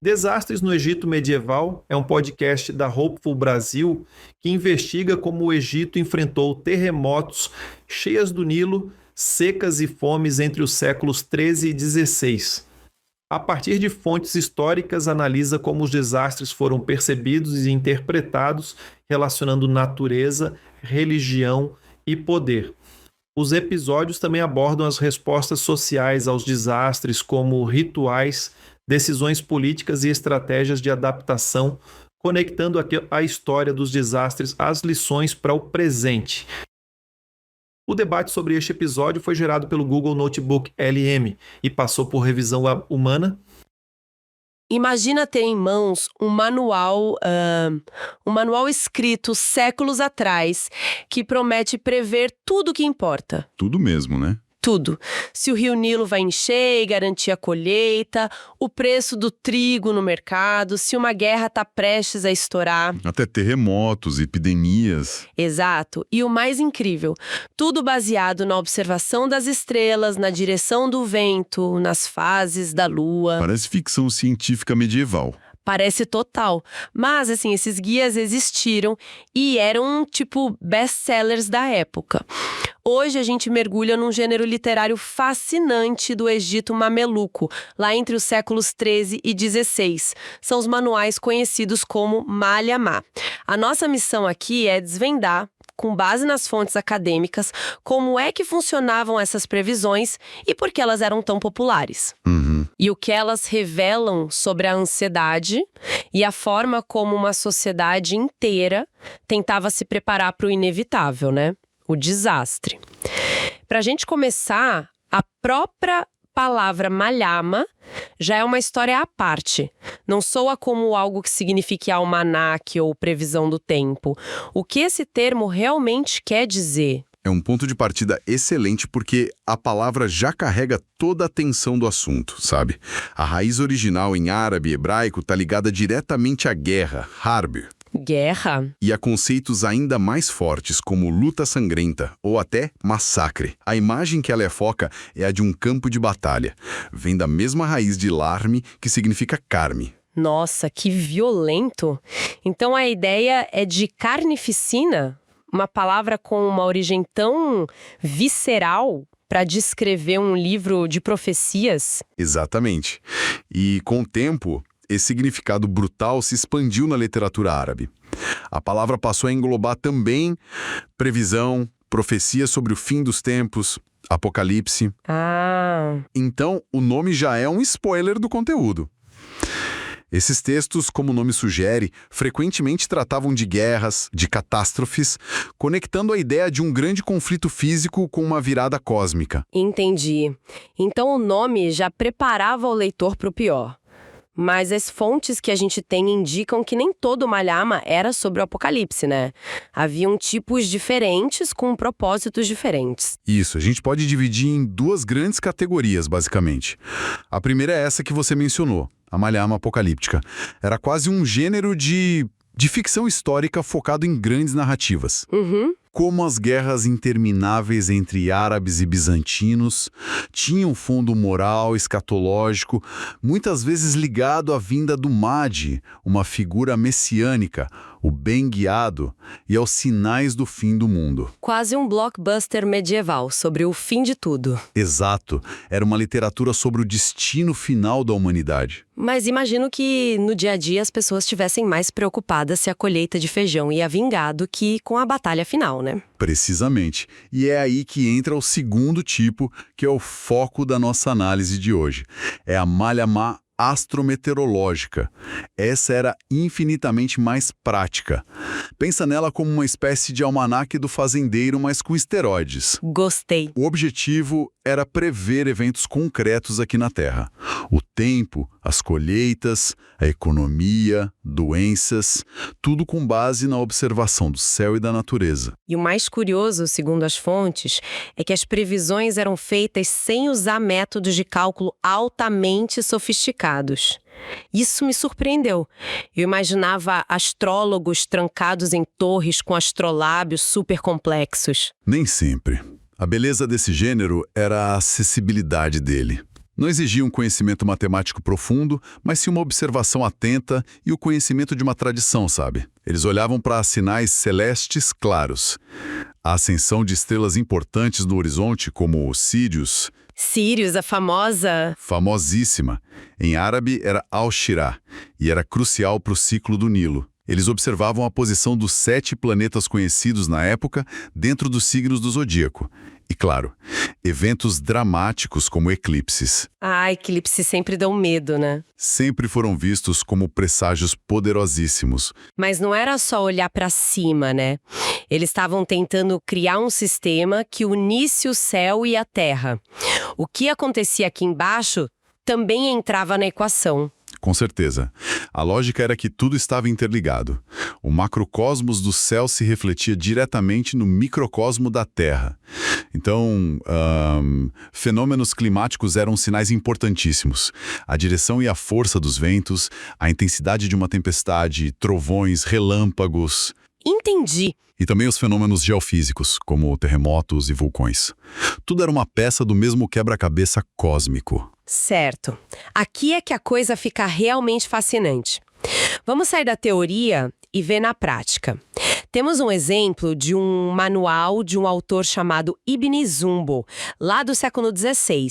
Desastres no Egito Medieval é um podcast da Hopeful Brasil que investiga como o Egito enfrentou terremotos, cheias do Nilo, secas e fomes entre os séculos 13 e 16. A partir de fontes históricas, analisa como os desastres foram percebidos e interpretados, relacionando natureza, religião e poder. Os episódios também abordam as respostas sociais aos desastres, como rituais, decisões políticas e estratégias de adaptação, conectando a história dos desastres às lições para o presente. O debate sobre este episódio foi gerado pelo Google Notebook LM e passou por revisão humana. Imagina ter em mãos um manual escrito séculos atrás que promete prever tudo o que importa. Tudo mesmo, né? Tudo. Se o rio Nilo vai encher e garantir a colheita, o preço do trigo no mercado, se uma guerra está prestes a estourar. Até terremotos, epidemias. Exato. E o mais incrível, tudo baseado na observação das estrelas, na direção do vento, nas fases da lua. Parece ficção científica medieval. Parece total. Mas, assim, esses guias existiram e eram, tipo, best-sellers da época. Hoje a gente mergulha num gênero literário fascinante do Egito Mameluco, lá entre os séculos 13 e 16. São os manuais conhecidos como Malha-Má. A nossa missão aqui é desvendar, com base nas fontes acadêmicas, como é que funcionavam essas previsões e por que elas eram tão populares. E o que elas revelam sobre a ansiedade e a forma como uma sociedade inteira tentava se preparar para o inevitável, né? O desastre. Para a gente começar, a própria palavra malhama já é uma história à parte. Não soa como algo que signifique almanaque ou previsão do tempo. O que esse termo realmente quer dizer? É um ponto de partida excelente porque a palavra já carrega toda a tensão do assunto, sabe? A raiz original em árabe e hebraico está ligada diretamente à guerra, harb. Guerra? E a conceitos ainda mais fortes, como luta sangrenta ou até massacre. A imagem que ela evoca é a de um campo de batalha. Vem da mesma raiz de larme, que significa carne. Nossa, que violento! Então a ideia é de carnificina? Uma palavra com uma origem tão visceral para descrever um livro de profecias? Exatamente. E com o tempo, esse significado brutal se expandiu na literatura árabe. A palavra passou a englobar também previsão, profecia sobre o fim dos tempos, apocalipse. Então, o nome já é um spoiler do conteúdo. Esses textos, como o nome sugere, frequentemente tratavam de guerras, de catástrofes, conectando a ideia de um grande conflito físico com uma virada cósmica. Entendi. Então o nome já preparava o leitor para o pior. Mas as fontes que a gente tem indicam que nem todo Malhama era sobre o apocalipse, né? Haviam tipos diferentes com propósitos diferentes. Isso, a gente pode dividir em duas grandes categorias, basicamente. A primeira é essa que você mencionou, a Malhama apocalíptica. Era quase um gênero de ficção histórica focado em grandes narrativas. Como as guerras intermináveis entre árabes e bizantinos tinham fundo moral, escatológico, muitas vezes ligado à vinda do Mahdi, uma figura messiânica, o bem-guiado, e aos sinais do fim do mundo. Quase um blockbuster medieval sobre o fim de tudo. Exato. Era uma literatura sobre o destino final da humanidade. Mas imagino que no dia a dia as pessoas estivessem mais preocupadas se a colheita de feijão ia vingar do que com a batalha final, né? Precisamente. E é aí que entra o segundo tipo, que é o foco da nossa análise de hoje. É a Malhama astrometeorológica. Essa era infinitamente mais prática. Pensa nela como uma espécie de almanaque do fazendeiro, mas com esteroides. Gostei. O objetivo era prever eventos concretos aqui na Terra. O tempo, as colheitas, a economia, doenças, tudo com base na observação do céu e da natureza. E o mais curioso, segundo as fontes, é que as previsões eram feitas sem usar métodos de cálculo altamente sofisticados. Isso me surpreendeu. Eu imaginava astrólogos trancados em torres com astrolábios super complexos. Nem sempre. A beleza desse gênero era a acessibilidade dele. Não exigia um conhecimento matemático profundo, mas sim uma observação atenta e o conhecimento de uma tradição, sabe? Eles olhavam para sinais celestes claros. A ascensão de estrelas importantes no horizonte, como o Sirius, Sirius, a famosa... famosíssima. Em árabe era Al-Shirah e era crucial para o ciclo do Nilo. Eles observavam a posição dos 7 planetas conhecidos na época dentro dos signos do zodíaco. E, claro, eventos dramáticos como eclipses. Ah, eclipses sempre dão medo, né? Sempre foram vistos como presságios poderosíssimos. Mas não era só olhar para cima, né? Eles estavam tentando criar um sistema que unisse o céu e a terra. O que acontecia aqui embaixo também entrava na equação. Com certeza. A lógica era que tudo estava interligado. O macrocosmos do céu se refletia diretamente no microcosmo da Terra. Então, fenômenos climáticos eram sinais importantíssimos. A direção e a força dos ventos, a intensidade de uma tempestade, trovões, relâmpagos. Entendi. E também os fenômenos geofísicos, como terremotos e vulcões. Tudo era uma peça do mesmo quebra-cabeça cósmico. Certo. Aqui é que a coisa fica realmente fascinante. Vamos sair da teoria e ver na prática. Temos um exemplo de um manual de um autor chamado Ibn Zumbo, lá do século XVI.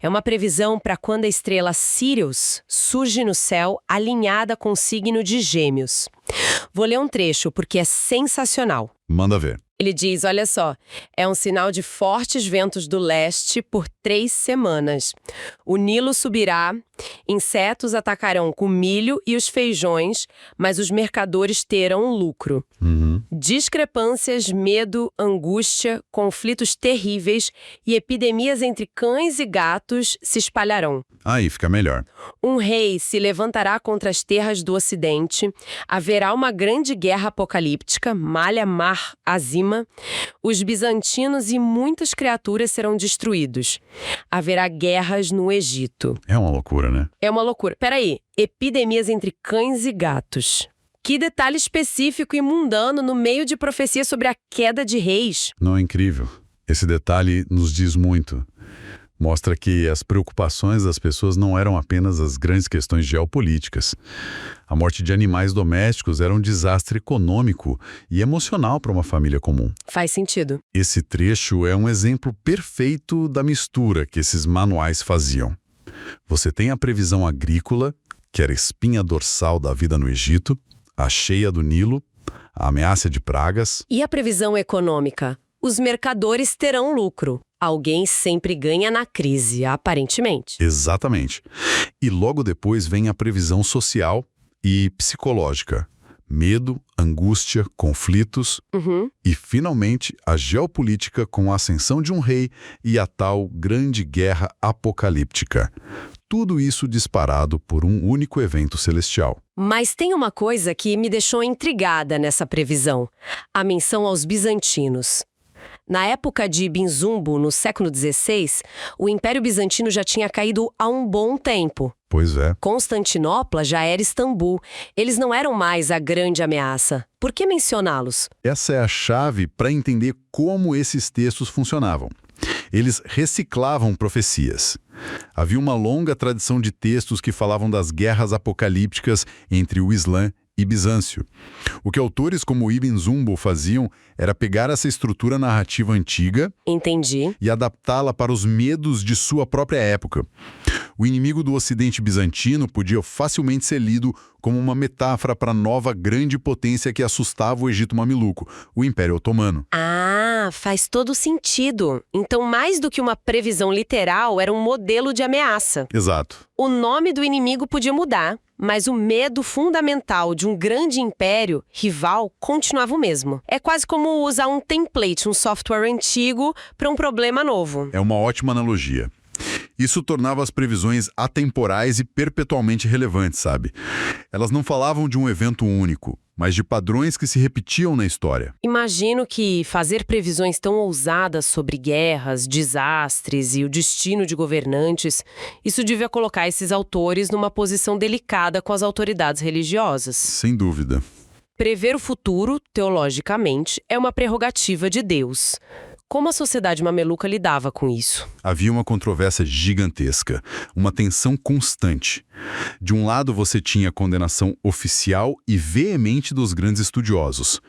É uma previsão para quando a estrela Sirius surge no céu alinhada com o signo de Gêmeos. Vou ler um trecho porque é sensacional. Manda ver. Ele diz, olha só, é um sinal de fortes ventos do leste por 3 semanas. O Nilo subirá, insetos atacarão com milho e os feijões, mas os mercadores terão lucro. Discrepâncias, medo, angústia, conflitos terríveis e epidemias entre cães e gatos se espalharão. Aí fica melhor. Um rei se levantará contra as terras do ocidente, haverá uma grande guerra apocalíptica, Malha Mar Azima, os bizantinos e muitas criaturas serão destruídos. Haverá guerras no Egito. É uma loucura, né? É uma loucura. Peraí, epidemias entre cães e gatos. Que detalhe específico e mundano no meio de profecia sobre a queda de reis. Não é incrível? Esse detalhe nos diz muito. Mostra que as preocupações das pessoas não eram apenas as grandes questões geopolíticas. A morte de animais domésticos era um desastre econômico e emocional para uma família comum. Faz sentido. Esse trecho é um exemplo perfeito da mistura que esses manuais faziam. Você tem a previsão agrícola, que era a espinha dorsal da vida no Egito, a cheia do Nilo, a ameaça de pragas. E a previsão econômica? Os mercadores terão lucro. Alguém sempre ganha na crise, aparentemente. Exatamente. E logo depois vem a previsão social e psicológica. Medo, angústia, conflitos e, finalmente, a geopolítica com a ascensão de um rei e a tal grande guerra apocalíptica. Tudo isso disparado por um único evento celestial. Mas tem uma coisa que me deixou intrigada nessa previsão: a menção aos bizantinos. Na época de Ibn Zumbo, no século XVI, o Império Bizantino já tinha caído há um bom tempo. Pois é. Constantinopla já era Istambul. Eles não eram mais a grande ameaça. Por que mencioná-los? Essa é a chave para entender como esses textos funcionavam. Eles reciclavam profecias. Havia uma longa tradição de textos que falavam das guerras apocalípticas entre o Islã e Bizâncio. O que autores como Ibn Zumbo faziam era pegar essa estrutura narrativa antiga Entendi. e adaptá-la para os medos de sua própria época. O inimigo do Ocidente bizantino podia facilmente ser lido como uma metáfora para a nova grande potência que assustava o Egito Mameluco, o Império Otomano. Ah, faz todo sentido. Então, mais do que uma previsão literal, era um modelo de ameaça. Exato. O nome do inimigo podia mudar, mas o medo fundamental de um grande império rival continuava o mesmo. É quase como usar um template, um software antigo, para um problema novo. É uma ótima analogia. Isso tornava as previsões atemporais e perpetualmente relevantes, sabe? Elas não falavam de um evento único, mas de padrões que se repetiam na história. Imagino que fazer previsões tão ousadas sobre guerras, desastres e o destino de governantes, isso devia colocar esses autores numa posição delicada com as autoridades religiosas. Sem dúvida. Prever o futuro, teologicamente, é uma prerrogativa de Deus. Como a sociedade mameluca lidava com isso? Havia uma controvérsia gigantesca, uma tensão constante. De um lado, você tinha a condenação oficial e veemente dos grandes estudiosos.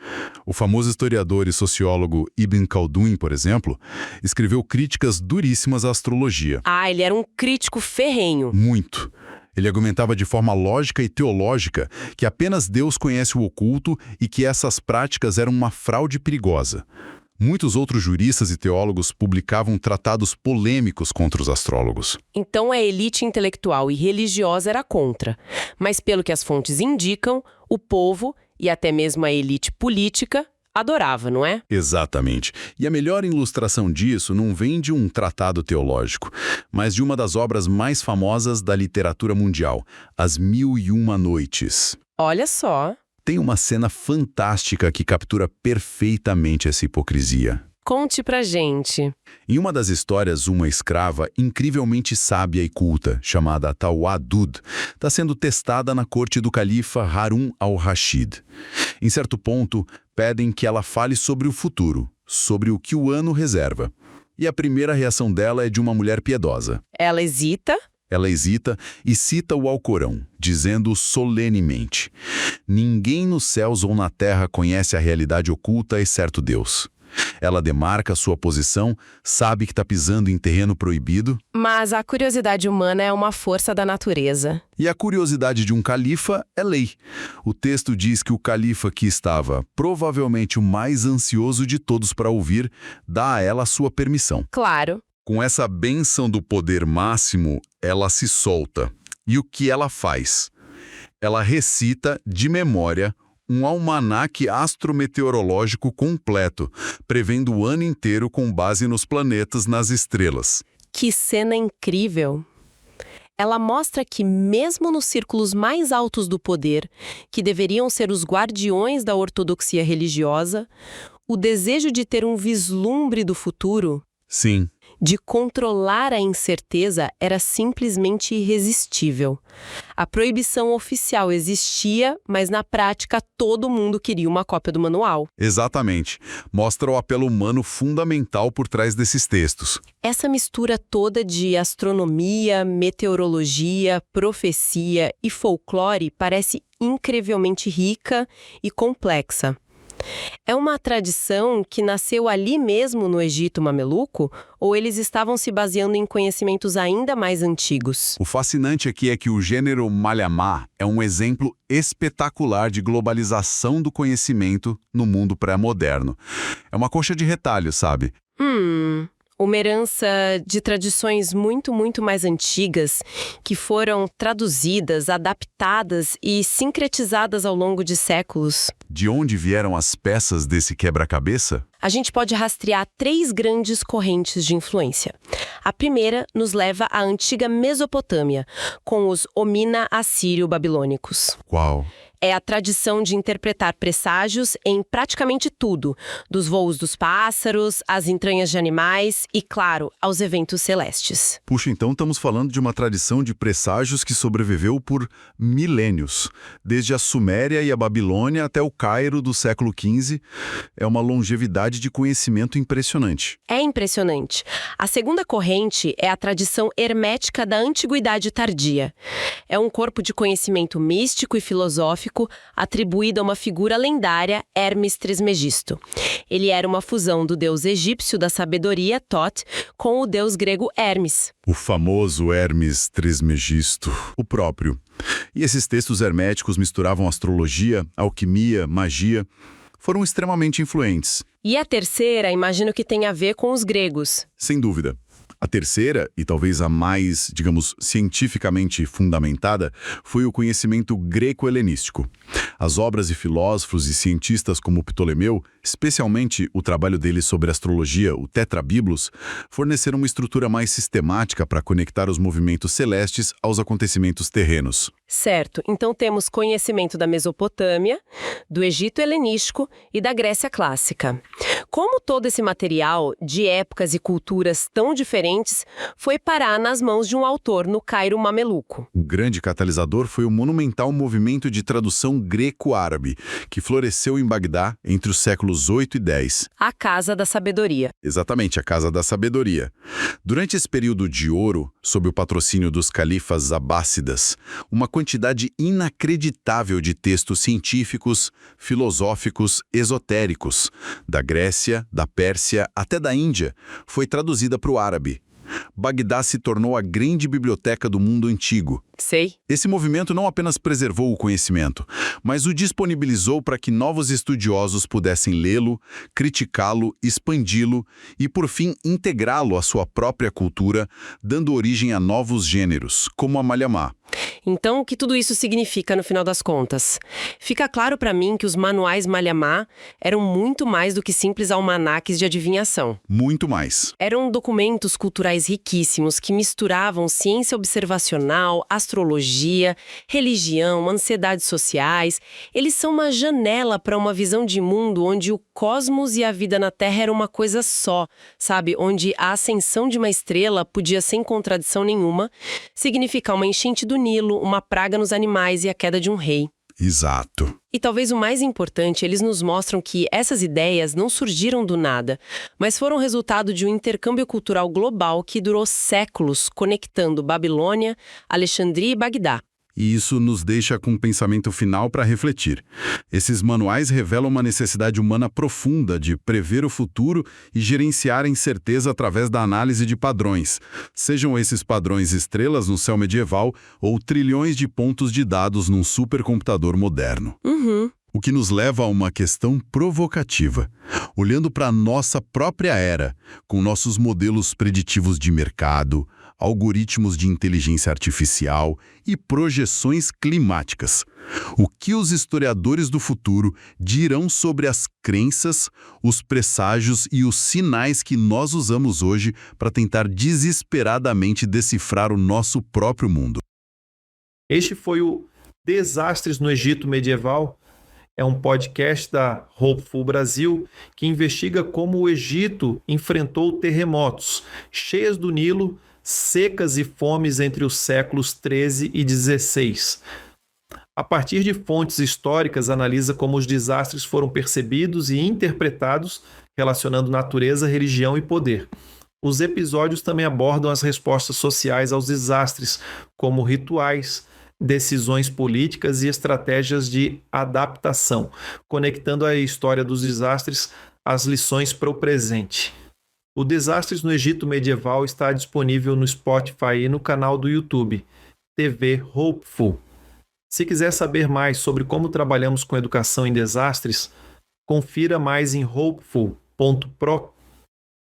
O famoso historiador e sociólogo Ibn Khaldun, por exemplo, escreveu críticas duríssimas à astrologia. Ah, ele era um crítico ferrenho. Muito. Ele argumentava de forma lógica e teológica que apenas Deus conhece o oculto e que essas práticas eram uma fraude perigosa. Muitos outros juristas e teólogos publicavam tratados polêmicos contra os astrólogos. Então a elite intelectual e religiosa era contra. Mas pelo que as fontes indicam, o povo e até mesmo a elite política adorava, não é? Exatamente. E a melhor ilustração disso não vem de um tratado teológico, mas de uma das obras mais famosas da literatura mundial, As Mil e Uma Noites. Olha só. Tem uma cena fantástica que captura perfeitamente essa hipocrisia. Conte pra gente. Em uma das histórias, uma escrava incrivelmente sábia e culta, chamada Tawadud, está sendo testada na corte do califa Harun al-Rashid. Em certo ponto, pedem que ela fale sobre o futuro, sobre o que o ano reserva. E a primeira reação dela é de uma mulher piedosa. Ela hesita E cita o Alcorão, dizendo solenemente: ninguém nos céus ou na terra conhece a realidade oculta exceto Deus. Ela demarca sua posição, sabe que está pisando em terreno proibido. Mas a curiosidade humana é uma força da natureza. E a curiosidade de um califa é lei. O texto diz que o califa, que estava provavelmente o mais ansioso de todos para ouvir, dá a ela sua permissão. Claro. Com essa bênção do poder máximo, ela se solta. E o que ela faz? Ela recita, de memória, um almanaque astrometeorológico completo, prevendo o ano inteiro com base nos planetas nas estrelas. Que cena incrível! Ela mostra que, mesmo nos círculos mais altos do poder, que deveriam ser os guardiões da ortodoxia religiosa, o desejo de ter um vislumbre do futuro, Sim. de controlar a incerteza, era simplesmente irresistível. A proibição oficial existia, mas na prática todo mundo queria uma cópia do manual. Exatamente. Mostra o apelo humano fundamental por trás desses textos. Essa mistura toda de astronomia, meteorologia, profecia e folclore parece incrivelmente rica e complexa. É uma tradição que nasceu ali mesmo no Egito mameluco, ou eles estavam se baseando em conhecimentos ainda mais antigos? O fascinante aqui é que o gênero Malhamá é um exemplo espetacular de globalização do conhecimento no mundo pré-moderno. É uma coxa de retalhos, sabe? Uma herança de tradições muito, muito mais antigas que foram traduzidas, adaptadas e sincretizadas ao longo de séculos. De onde vieram as peças desse quebra-cabeça? A gente pode rastrear 3 grandes correntes de influência. A primeira nos leva à antiga Mesopotâmia, com os Omina assírio-babilônicos. Qual? É a tradição de interpretar presságios em praticamente tudo, dos voos dos pássaros, às entranhas de animais e, claro, aos eventos celestes. Puxa, então estamos falando de uma tradição de presságios que sobreviveu por milênios. Desde a Suméria e a Babilônia até o Cairo do século XV. É uma longevidade de conhecimento impressionante. É impressionante. A segunda corrente é a tradição hermética da Antiguidade Tardia. É um corpo de conhecimento místico e filosófico atribuído a uma figura lendária, Hermes Trismegisto. Ele era uma fusão do deus egípcio da sabedoria, Thoth, com o deus grego Hermes. O famoso Hermes Trismegisto, o próprio. E esses textos herméticos misturavam astrologia, alquimia, magia. Foram extremamente influentes. E a terceira, imagino que tem a ver com os gregos. Sem dúvida. A terceira, e talvez a mais, digamos, cientificamente fundamentada, foi o conhecimento greco-helenístico. As obras de filósofos e cientistas como Ptolomeu, especialmente o trabalho dele sobre astrologia, o Tetrabiblos, forneceram uma estrutura mais sistemática para conectar os movimentos celestes aos acontecimentos terrenos. Certo, então temos conhecimento da Mesopotâmia, do Egito helenístico e da Grécia clássica. Como todo esse material, de épocas e culturas tão diferentes, foi parar nas mãos de um autor no Cairo mameluco? O grande catalisador foi o monumental movimento de tradução greco-árabe, que floresceu em Bagdá entre os séculos 8 e 10. A Casa da Sabedoria. Exatamente, a Casa da Sabedoria. Durante esse período de ouro, sob o patrocínio dos califas abássidas, uma quantidade inacreditável de textos científicos, filosóficos, esotéricos, da Grécia, da Pérsia até da Índia, foi traduzida para o árabe. Bagdá se tornou a grande biblioteca do mundo antigo. Sei. Esse movimento não apenas preservou o conhecimento, mas o disponibilizou para que novos estudiosos pudessem lê-lo, criticá-lo, expandi-lo e, por fim, integrá-lo à sua própria cultura, dando origem a novos gêneros, como a Malhamá. Então, o que tudo isso significa no final das contas? Fica claro para mim que os manuais Malhamá eram muito mais do que simples almanaques de adivinhação. Muito mais. Eram documentos culturais riquíssimos que misturavam ciência observacional, astrologia, religião, ansiedades sociais. Eles são uma janela para uma visão de mundo onde o cosmos e a vida na Terra eram uma coisa só, sabe? Onde a ascensão de uma estrela podia, sem contradição nenhuma, significar uma enchente do Nilo, uma praga nos animais e a queda de um rei. Exato. E talvez o mais importante, eles nos mostram que essas ideias não surgiram do nada, mas foram resultado de um intercâmbio cultural global que durou séculos, conectando Babilônia, Alexandria e Bagdá. E isso nos deixa com um pensamento final para refletir. Esses manuais revelam uma necessidade humana profunda de prever o futuro e gerenciar a incerteza através da análise de padrões, sejam esses padrões estrelas no céu medieval ou trilhões de pontos de dados num supercomputador moderno. O que nos leva a uma questão provocativa. Olhando para a nossa própria era, com nossos modelos preditivos de mercado, algoritmos de inteligência artificial e projeções climáticas. O que os historiadores do futuro dirão sobre as crenças, os presságios e os sinais que nós usamos hoje para tentar desesperadamente decifrar o nosso próprio mundo? Este foi o Desastres no Egito Medieval. É um podcast da Hopeful Brasil que investiga como o Egito enfrentou terremotos, cheias do Nilo, secas e fomes entre os séculos 13 e 16. A partir de fontes históricas, analisa como os desastres foram percebidos e interpretados, relacionando natureza, religião e poder. Os episódios também abordam as respostas sociais aos desastres, como rituais, decisões políticas e estratégias de adaptação, conectando a história dos desastres às lições para o presente. O Desastres no Egito Medieval está disponível no Spotify e no canal do YouTube, TV Hopeful. Se quiser saber mais sobre como trabalhamos com educação em desastres, confira mais em hopeful.pro.